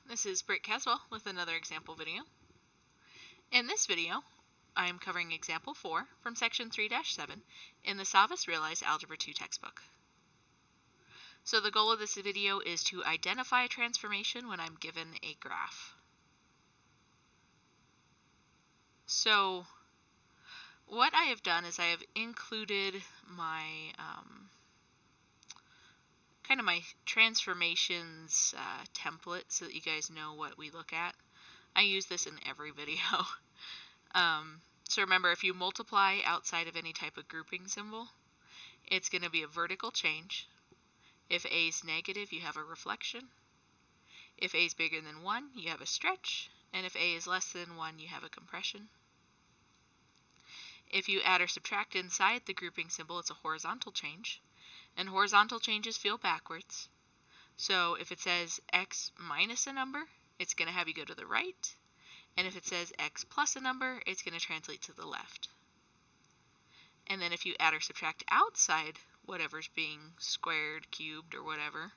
this is Britt Caswell with another example video. In this video, I am covering example 4 from section 3-7 in the SavvasRealize Algebra 2 textbook. So the goal of this video is to identify a transformation when I'm given a graph. So what I have done is I have included my my transformations template so that you guys know what we look at. I use this in every video. So remember, if you multiply outside of any type of grouping symbol, it's going to be a vertical change. If A is negative, you have a reflection. If A is bigger than 1, you have a stretch. And if A is less than 1, you have a compression. If you add or subtract inside the grouping symbol, it's a horizontal change. And horizontal changes feel backwards. So if it says x minus a number, it's going to have you go to the right. And if it says x plus a number, it's going to translate to the left. And then if you add or subtract outside whatever's being squared, cubed, or whatever,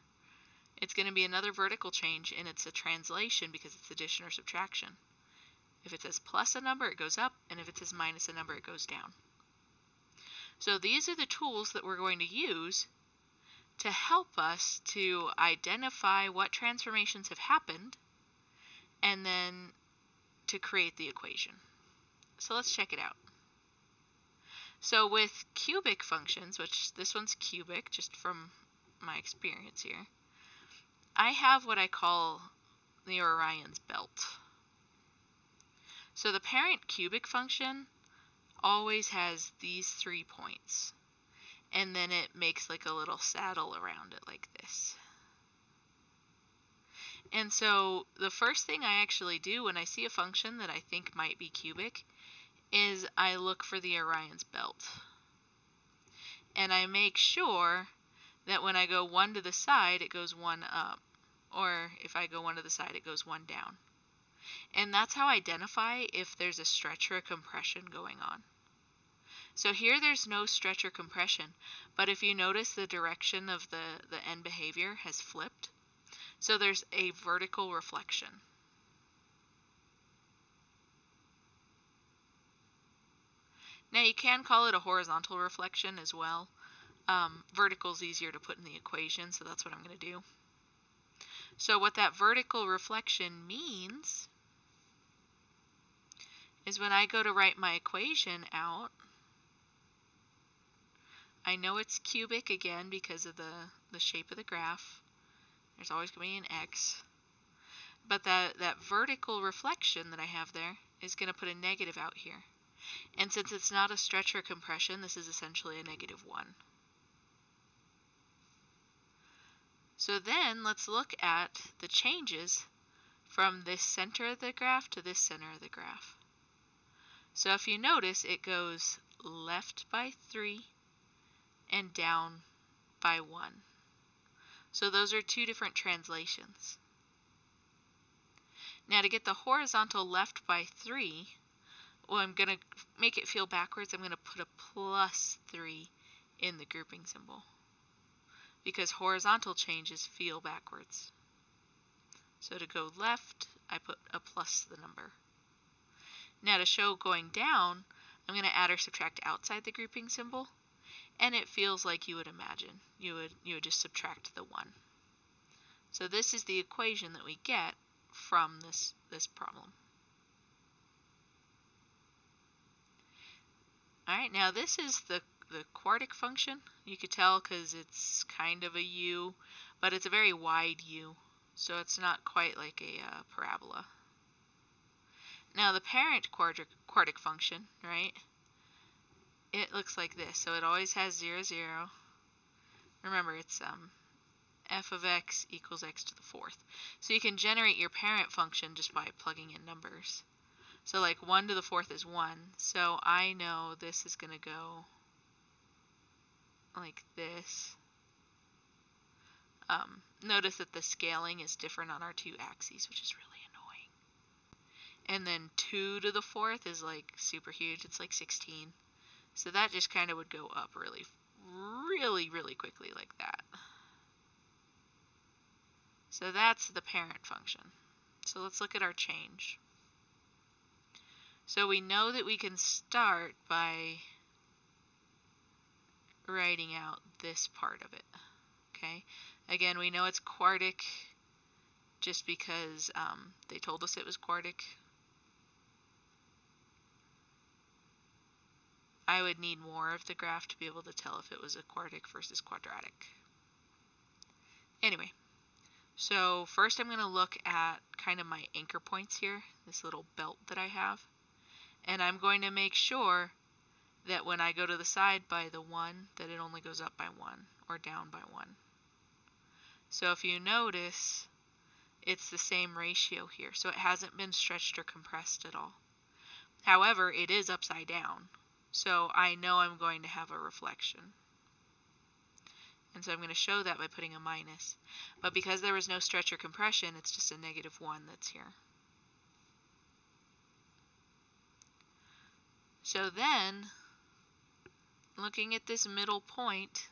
it's going to be another vertical change, and it's a translation because it's addition or subtraction. If it says plus a number, it goes up, and if it says minus a number, it goes down. So these are the tools that we're going to use to help us to identify what transformations have happened and then to create the equation. So let's check it out. So with cubic functions, which this one's cubic just from my experience here, I have what I call the Orion's belt. So the parent cubic function always has these 3 points, and then it makes like a little saddle around it like this. And so the first thing I actually do when I see a function that I think might be cubic is I look for the Orion's belt. And I make sure that when I go 1 to the side, it goes 1 up. Or if I go 1 to the side, it goes 1 down. And that's how I identify if there's a stretch or a compression going on. So here there's no stretch or compression, but if you notice the direction of the end behavior has flipped, so there's a vertical reflection. Now you can call it a horizontal reflection as well. Vertical is easier to put in the equation, so that's what I'm going to do. So what that vertical reflection means is when I go to write my equation out, I know it's cubic again because of the shape of the graph. There's always going to be an x. But that vertical reflection that I have there is going to put a negative out here. And since it's not a stretch or compression, this is essentially a -1. So then let's look at the changes from this center of the graph to this center of the graph. So if you notice, it goes left by 3 and down by 1. So those are 2 different translations. Now to get the horizontal left by 3, well, I'm going to make it feel backwards. I'm going to put a +3 in the grouping symbol because horizontal changes feel backwards. So to go left, I put a plus the number. Now to show going down, I'm going to add or subtract outside the grouping symbol, and it feels like you would imagine. You would just subtract the 1. So this is the equation that we get from this problem. Alright, now this is the quartic function. You could tell because it's kind of a U, but it's a very wide U, so it's not quite like a parabola. Now the parent quartic function, right, it looks like this. So it always has 0, 0. Remember, it's f of x equals x to the 4th. So you can generate your parent function just by plugging in numbers. So like 1 to the 4th is 1, so I know this is going to go like this. Notice that the scaling is different on our 2 axes, which is really annoying. And then 2 to the 4th is like super huge, it's like 16. So that just kind of would go up really quickly like that. So that's the parent function. So let's look at our change. So we know that we can start by writing out this part of it. Okay. Again, we know it's quartic just because they told us it was quartic. I would need more of the graph to be able to tell if it was a quartic versus quadratic. Anyway, so first I'm going to look at kind of my anchor points here, this little belt that I have, and I'm going to make sure that when I go to the side by the 1, that it only goes up by 1 or down by 1. So if you notice, it's the same ratio here, so it hasn't been stretched or compressed at all. However, it is upside down, so I know I'm going to have a reflection. And so I'm going to show that by putting a minus. But because there was no stretch or compression, it's just a -1 that's here. So then, looking at this middle point,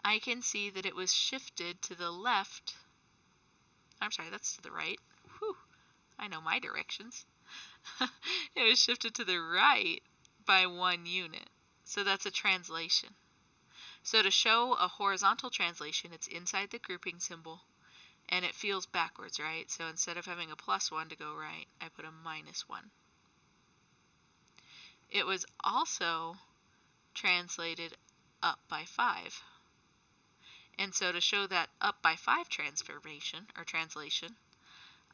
I can see that it was shifted to the left. I'm sorry, that's to the right. Whew, I know my directions. It was shifted to the right by 1 unit. So that's a translation. So to show a horizontal translation, it's inside the grouping symbol, and it feels backwards, right? So instead of having a +1 to go right, I put a -1. It was also translated up by 5. And so to show that up by 5 transformation, or translation,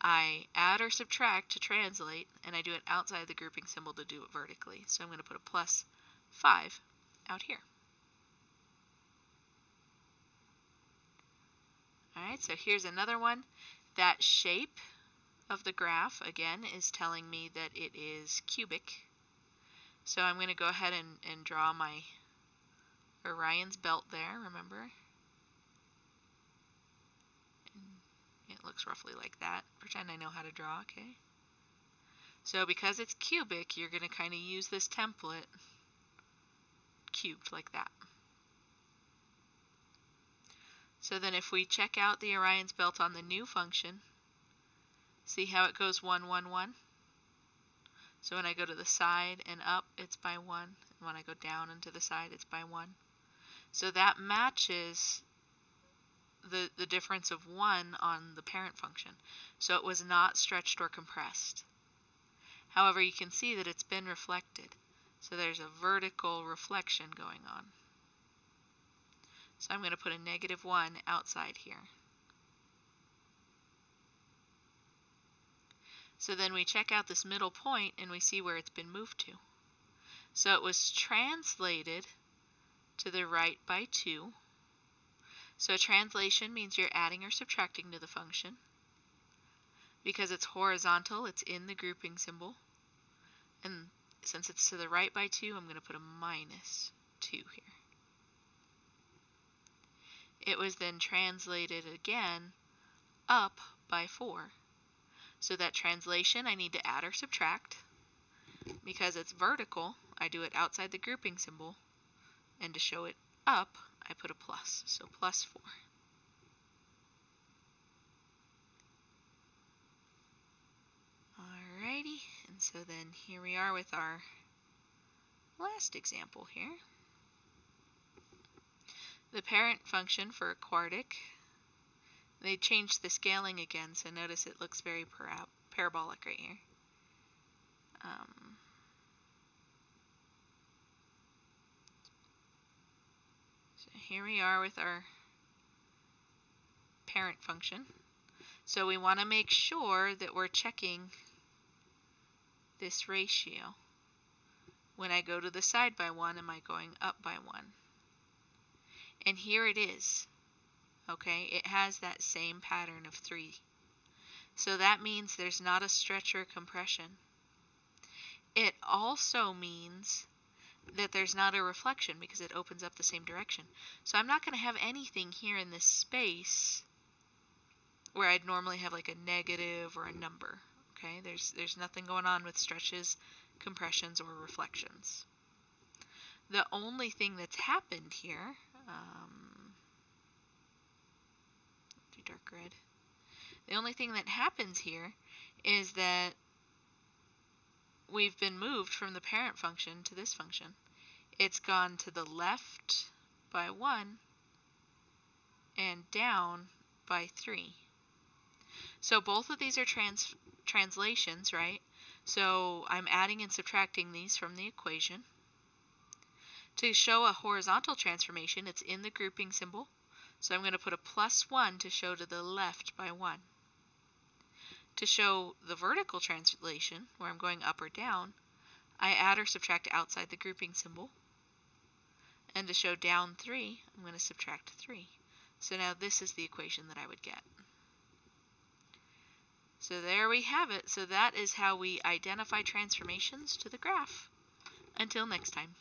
I add or subtract to translate, and I do it outside the grouping symbol to do it vertically. So I'm going to put a +5 out here. Alright, so here's another one. That shape of the graph, again, is telling me that it is cubic. So I'm going to go ahead and draw my Orion's belt there, remember? And it looks roughly like that. Pretend I know how to draw, okay? So because it's cubic, you're going to kind of use this template cubed like that. So then if we check out the Orion's belt on the new function, see how it goes 1, 1, 1? So when I go to the side and up, it's by 1. And when I go down and to the side, it's by 1. So that matches the difference of 1 on the parent function. So it was not stretched or compressed. However, you can see that it's been reflected. So there's a vertical reflection going on. So I'm going to put a -1 outside here. So then we check out this middle point and we see where it's been moved to. So it was translated to the right by 2. So translation means you're adding or subtracting to the function. Because it's horizontal, it's in the grouping symbol. And since it's to the right by 2, I'm going to put a -2 here. It was then translated again up by 4. So that translation I need to add or subtract. Because it's vertical, I do it outside the grouping symbol. And to show it up, I put a plus. So +4. Alrighty, and so then here we are with our last example here. The parent function for a quartic, they changed the scaling again, so notice it looks very parabolic right here. So here we are with our parent function. So we want to make sure that we're checking this ratio. When I go to the side by 1, am I going up by 1? And here it is. Okay, it has that same pattern of 3. So that means there's not a stretch or compression. It also means that there's not a reflection because it opens up the same direction. So I'm not going to have anything here in this space where I'd normally have like a negative or a number. Okay, there's nothing going on with stretches, compressions, or reflections. The only thing that's happened here, do dark red. The only thing that happens here is that we've been moved from the parent function to this function. It's gone to the left by 1 and down by 3. So both of these are translations, right? So I'm adding and subtracting these from the equation. To show a horizontal transformation, it's in the grouping symbol. So I'm going to put a +1 to show to the left by 1. To show the vertical translation, where I'm going up or down, I add or subtract outside the grouping symbol. And to show down 3, I'm going to subtract 3. So now this is the equation that I would get. So there we have it. So that is how we identify transformations to the graph. Until next time.